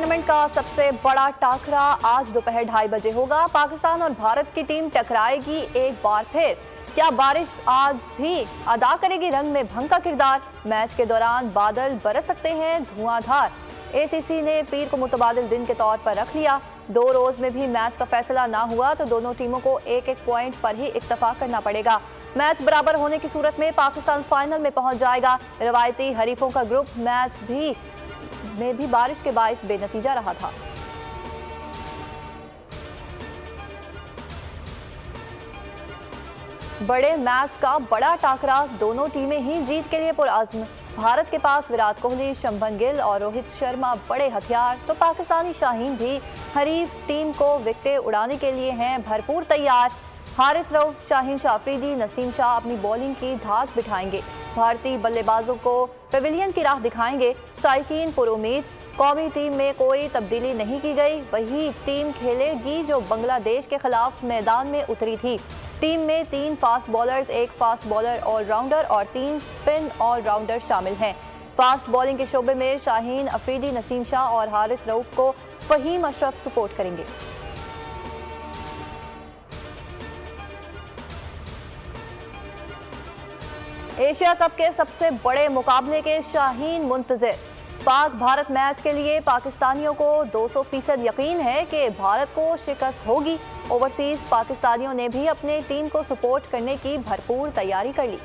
Tournament का सबसे बड़ा टाकरा आज दोपहर 2:30 बजे होगा। पाकिस्तान और भारत की टीम टकराएगी एक बार फिर। क्या बारिश आज भी अदा करेगी रंग में भंग का किरदार? मैच के दौरान बादल बरस सकते हैं धुआंधार। एसीसी ने पीर को मुतबादिल दिन के तौर पर रख लिया। 2 रोज में भी मैच का फैसला ना हुआ तो दोनों टीमों को एक पॉइंट पर ही इत्तफाक करना पड़ेगा। मैच बराबर होने की सूरत में पाकिस्तान फाइनल में पहुंच जाएगा। रवायती हरीफों का ग्रुप मैच में भी बारिश के बाइस बेनतीजा रहा था। बड़े मैच का बड़ा टाकरा, दोनों टीमें ही जीत के लिए पुरअज़्म। भारत के पास विराट कोहली, शुभमन गिल और रोहित शर्मा बड़े हथियार, तो पाकिस्तानी शाहीन भी हरीफ टीम को विकेटें उड़ाने के लिए हैं भरपूर तैयार। हारिस रऊफ, शाहीन शाह अफरीदी, नसीम शाह अपनी बॉलिंग की धाक बिठाएंगे। भारतीय बल्लेबाजों को पेविलियन की राह दिखाएंगे। शायकीन पुरुमीद। कौमी टीम में कोई तब्दीली नहीं की गई, वही टीम खेलेगी जो बांग्लादेश के खिलाफ मैदान में उतरी थी। टीम में 3 fast bowlers, 1 fast bowler all rounder और 3 स्पिन ऑलराउंडर शामिल हैं। फास्ट बॉलिंग के शोबे में शाहीन अफरीदी, नसीम शाह और हारिस रऊफ को फहीम अशरफ सपोर्ट करेंगे। एशिया कप के सबसे बड़े मुकाबले के शाहीन मुंतज़िर। पाक भारत मैच के लिए पाकिस्तानियों को 200% यकीन है कि भारत को शिकस्त होगी। ओवरसीज पाकिस्तानियों ने भी अपने टीम को सपोर्ट करने की भरपूर तैयारी कर ली।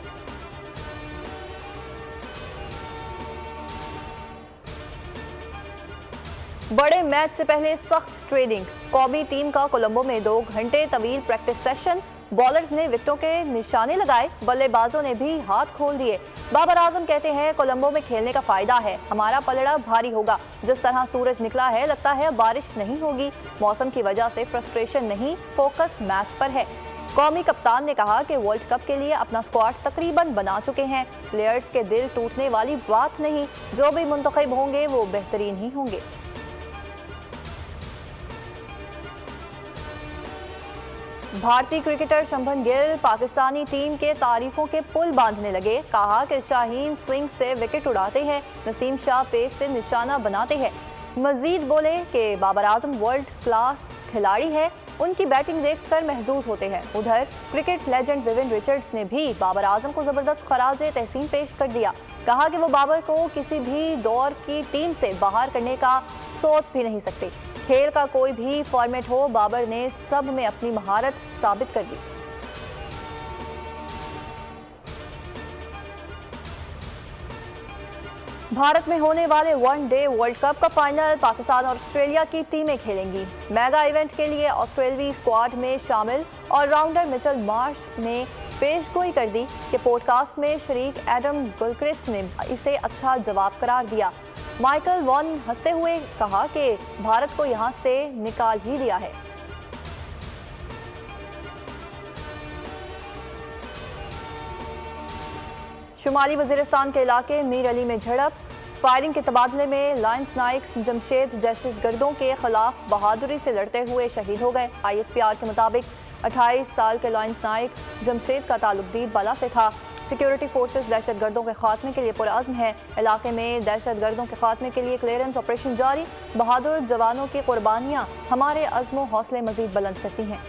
बड़े मैच से पहले सख्त ट्रेनिंग। कौमी टीम का कोलंबो में 2 घंटे तवील प्रैक्टिस सेशन। बॉलर्स ने विकेटों के निशाने लगाए, बल्लेबाजों ने भी हाथ खोल दिए। बाबर आजम कहते हैं कोलंबो में खेलने का फायदा है, हमारा पलड़ा भारी होगा। जिस तरह सूरज निकला है लगता है बारिश नहीं होगी। मौसम की वजह से फ्रस्ट्रेशन नहीं, फोकस मैच पर है। कौमी कप्तान ने कहा कि वर्ल्ड कप के लिए अपना स्क्वाड तकरीबन बना चुके हैं। प्लेयर्स के दिल टूटने वाली बात नहीं, जो भी मुंतखब होंगे वो बेहतरीन ही होंगे। भारतीय क्रिकेटर शुभमन गिल पाकिस्तानी टीम के तारीफों के पुल बांधने लगे। कहा कि शाहीन स्विंग से विकेट उड़ाते हैं, नसीम शाह पेस से निशाना बनाते हैं। मजीद बोले कि बाबर आजम वर्ल्ड क्लास खिलाड़ी है, उनकी बैटिंग देखकर महजूज होते हैं। उधर क्रिकेट लेजेंड विविन रिचर्ड्स ने भी बाबर आजम को जबरदस्त खराज तहसीन पेश कर दिया। कहा कि वो बाबर को किसी भी दौर की टीम से बाहर करने का सोच भी नहीं सकते। खेल का कोई भी फॉर्मेट हो, बाबर ने सब में अपनी महारत साबित कर दी। भारत में होने वाले वनडे वर्ल्ड कप का फाइनल पाकिस्तान और ऑस्ट्रेलिया की टीमें खेलेंगी। मेगा इवेंट के लिए ऑस्ट्रेलियाई स्क्वाड में शामिल ऑलराउंडर मिचेल मार्श ने पेशगोई कर दी कि पॉडकास्ट में शरीक एडम गिलक्रिस्ट ने इसे अच्छा जवाब करार दिया। माइकल वॉन हंसते हुए कहा कि भारत को यहां से निकाल ही दिया है। शुमाली वजीरिस्तान के इलाके मीर अली में झड़प। फायरिंग के तबादले में लायंस नाइक जमशेद दहशतगर्दों के खिलाफ बहादुरी से लड़ते हुए शहीद हो गए। ISPR के मुताबिक 28 साल के लायंस नाइक जमशेद का ताल्लुक दीद बाला से था। सिक्योरिटी फोर्सेस दहशतगर्दों के खात्मे के लिए पुरअज़्म है। इलाके में दहशतगर्दों के खात्मे के लिए क्लियरेंस ऑपरेशन जारी। बहादुर जवानों की कुर्बानियाँ हमारे अज़्म हौसले मजीद बुलंद करती हैं।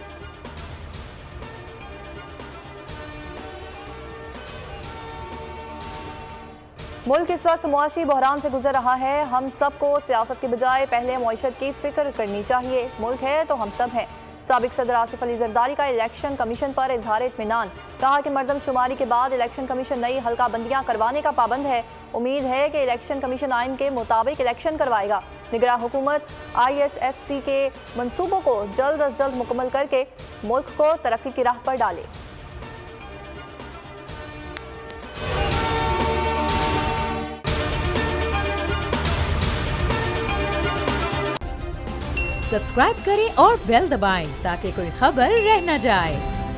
मुल्क इस वक्त मुआशी बहरान से गुजर रहा है। हम सबको सियासत के बजाय पहले मईशत की फिक्र करनी चाहिए। मुल्क है तो हम सब हैं। साबिक सदर आसिफ अली जरदारी का इलेक्शन कमीशन पर इजहार इत्मीनान। कहा कि मरदमशुमारी के बाद इलेक्शन कमीशन नई हल्का बंदियां करवाने का पाबंद है। उम्मीद है कि इलेक्शन कमीशन आइन के मुताबिक इलेक्शन करवाएगा। निगरान हुकूमत ISFC के मंसूबों को जल्द अज जल्द मुकम्मल करके मुल्क को तरक्की की राह पर डाले। सब्सक्राइब करें और बेल दबाएं ताकि कोई खबर रह न जाए।